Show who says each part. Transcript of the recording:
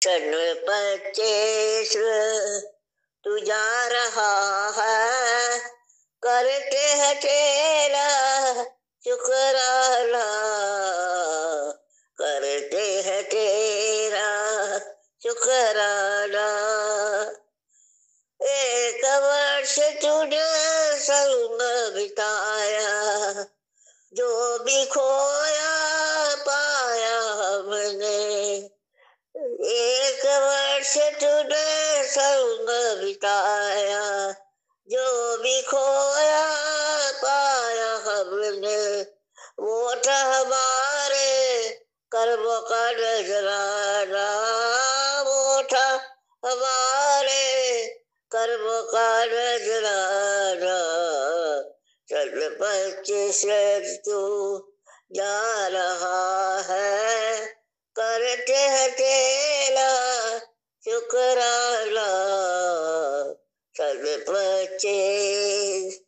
Speaker 1: सन 25 तू जा रहा है, करते हैं तेरा शुक्राना, करते हैं तेरा शुक्राना। एक वर्ष तूने संग बिताया, जो भी खोया पाया हमने। एक वर्ष तूने संग बिताया, जो भी खोया पाया हमने। वो था हमारे कर्मों का नजराना, वो था हमारे कर्मों का नजराना। सन 25 तू जा रहा है, करते हैं तेरा शुक्राना। सन 25